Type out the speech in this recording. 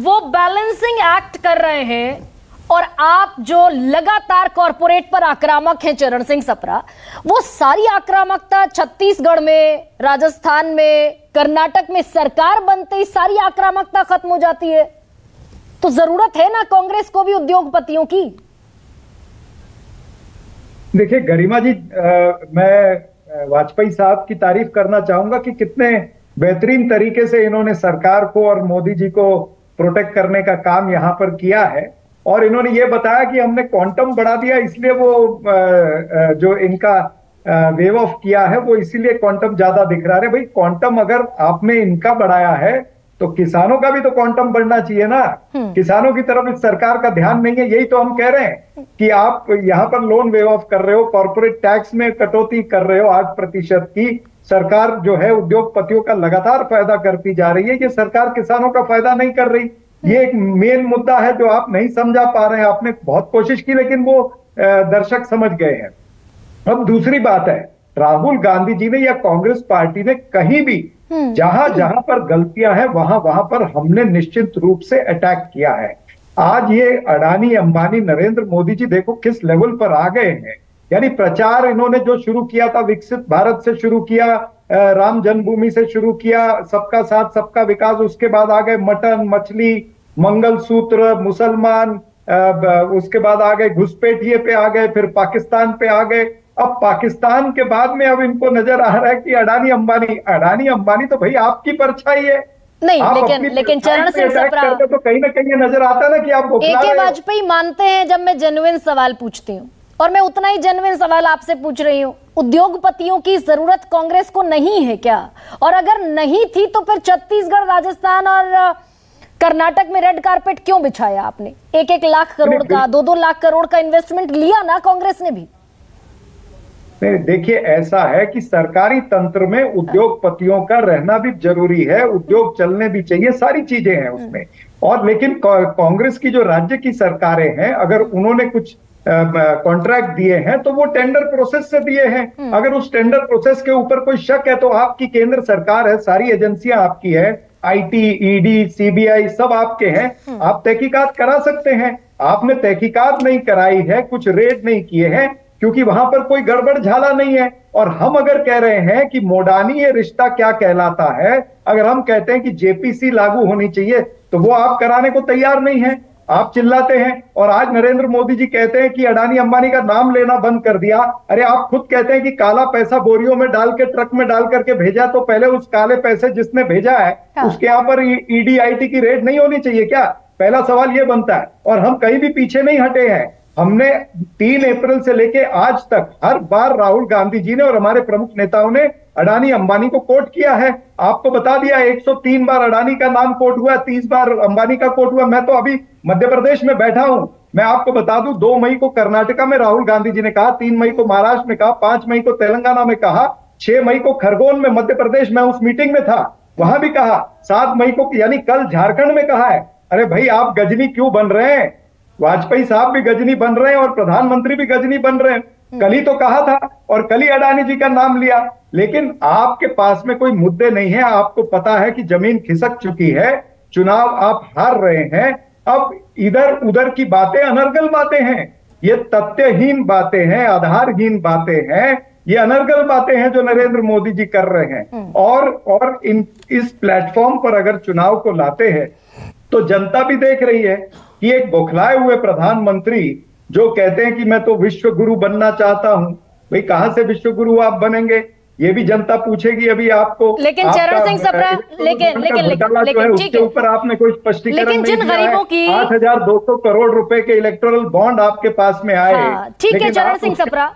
वो balancing act कर रहे हैं और आप जो लगातार कॉरपोरेट पर आक्रामक हैं चरण सिंह सप्रा, वो सारी आक्रामकता छत्तीसगढ़ में, राजस्थान में, कर्नाटक में सरकार बनते ही सारी आक्रामकता खत्म हो जाती है। तो जरूरत है ना कांग्रेस को भी उद्योगपतियों की। देखिए गरिमा जी, मैं वाजपेयी साहब की तारीफ करना चाहूंगा कि कितने बेहतरीन तरीके से इन्होंने सरकार को और मोदी जी को प्रोटेक्ट करने का काम यहाँ पर किया है। और इन्होंने ये बताया कि हमने क्वांटम बढ़ा दिया, इसलिए वो जो इनका वेव ऑफ किया है वो इसीलिए क्वांटम ज्यादा दिख रहा है। भाई क्वांटम अगर आपने इनका बढ़ाया है तो किसानों का भी तो क्वांटम बढ़ना चाहिए ना। किसानों की तरफ इस सरकार का ध्यान नहीं है। यही तो हम कह रहे हैं कि आप यहाँ पर लोन वेव ऑफ कर रहे हो, कॉर्पोरेट टैक्स में कटौती कर रहे हो 8% की। सरकार जो है उद्योगपतियों का लगातार फायदा करती जा रही है, ये सरकार किसानों का फायदा नहीं कर रही। ये एक मेन मुद्दा है जो आप नहीं समझा पा रहे हैं। आपने बहुत कोशिश की लेकिन वो दर्शक समझ गए हैं। अब दूसरी बात है, राहुल गांधी जी ने या कांग्रेस पार्टी ने कहीं भी जहां जहां पर गलतियां हैं वहां पर हमने निश्चित रूप से अटैक किया है। आज ये अडानी, अंबानी, नरेंद्र मोदी जी देखो किस लेवल पर आ गए हैं। यानी प्रचार इन्होंने जो शुरू किया था, विकसित भारत से शुरू किया, राम जन्मभूमि से शुरू किया, सबका साथ सबका विकास, उसके बाद आ गए मटन, मछली, मंगलसूत्र, मुसलमान, उसके बाद आ गए घुसपैठिए पे आ गए, फिर पाकिस्तान पे आ गए। अब पाकिस्तान के बाद में अब इनको नजर आ रहा है कि अडानी अंबानी तो भाई आपकी परछाई है। नहीं, लेकिन चरण सिंह सप्रा तो कहीं ना कहीं नजर आता है ना कि आप AK वाजपेयी मानते हैं जब मैं जेन्युइन सवाल पूछती हूँ, और मैं उतना ही जेन्युइन सवाल आपसे पूछ रही हूँ। उद्योगपतियों की जरूरत कांग्रेस को नहीं है क्या? और अगर नहीं थी तो फिर छत्तीसगढ़, राजस्थान और कर्नाटक में रेड कारपेट क्यों बिछाया आपने? 1-1 लाख करोड़ का, 2-2 लाख करोड़ का इन्वेस्टमेंट लिया ना कांग्रेस ने भी। नहीं, देखिए ऐसा है कि सरकारी तंत्र में उद्योगपतियों का रहना भी जरूरी है, उद्योग चलने भी चाहिए, सारी चीजें हैं उसमें। और लेकिन कांग्रेस की जो राज्य की सरकारें हैं, अगर उन्होंने कुछ कॉन्ट्रैक्ट दिए हैं तो वो टेंडर प्रोसेस से दिए हैं। अगर उस टेंडर प्रोसेस के ऊपर कोई शक है तो आपकी केंद्र सरकार है, सारी एजेंसियां आपकी है, IT, ED, CBI सब आपके हैं, आप तहकीकात करा सकते हैं। आपने तहकीकात नहीं कराई है, कुछ रेड नहीं किए हैं क्योंकि वहां पर कोई गड़बड़ झाला नहीं है। और हम अगर कह रहे हैं कि मोडानी ये रिश्ता क्या कहलाता है, अगर हम कहते हैं कि JPC लागू होनी चाहिए तो वो आप कराने को तैयार नहीं है, आप चिल्लाते हैं। और आज नरेंद्र मोदी जी कहते हैं कि अडानी अंबानी का नाम लेना बंद कर दिया। अरे आप खुद कहते हैं कि काला पैसा बोरियों में डाल के, ट्रक में डाल करके भेजा, तो पहले उस काले पैसे जिसने भेजा है उसके यहाँ पर ED, IT की रेड नहीं होनी चाहिए क्या? पहला सवाल ये बनता है। और हम कहीं भी पीछे नहीं हटे हैं। हमने 3 अप्रैल से लेके आज तक हर बार राहुल गांधी जी ने और हमारे प्रमुख नेताओं ने अडानी अंबानी को कोट किया है। आपको बता दिया 103 बार अडानी का नाम कोट हुआ, 30 बार अंबानी का कोट हुआ। मैं तो अभी मध्य प्रदेश में बैठा हूं, मैं आपको बता दूं 2 मई को कर्नाटका में राहुल गांधी जी ने कहा, 3 मई को महाराष्ट्र में कहा, 5 मई को तेलंगाना में कहा, 6 मई को खरगोन में मध्य प्रदेश में उस मीटिंग में था, वहां भी कहा, 7 मई को यानी कल झारखंड में कहा है। अरे भाई आप गजनी क्यों बन रहे हैं? वाजपेयी साहब भी गजनी बन रहे हैं और प्रधानमंत्री भी गजनी बन रहे हैं। कल ही तो कहा था और कल ही अडानी जी का नाम लिया। लेकिन आपके पास में कोई मुद्दे नहीं है, आपको पता है कि जमीन खिसक चुकी है, चुनाव आप हार रहे हैं। अब इधर उधर की बातें अनर्गल बातें हैं, ये तथ्यहीन बातें हैं, आधारहीन बातें हैं, ये अनर्गल बातें हैं जो नरेंद्र मोदी जी कर रहे हैं। और इस प्लेटफॉर्म पर अगर चुनाव को लाते हैं तो जनता भी देख रही है कि एक बौखलाए हुए प्रधानमंत्री जो कहते हैं कि मैं तो विश्व गुरु बनना चाहता हूं, भाई कहां से विश्व गुरु आप बनेंगे? ये भी जनता पूछेगी अभी आपको। लेकिन चरण सिंह सप्रा, लेकिन उसके ऊपर आपने कोई स्पष्टीकरण नहीं जिन गरीबों की 8,200 करोड़ रुपए के इलेक्टोरल बॉन्ड आपके पास में आए। ठीक है चरण सिंह सप्रा,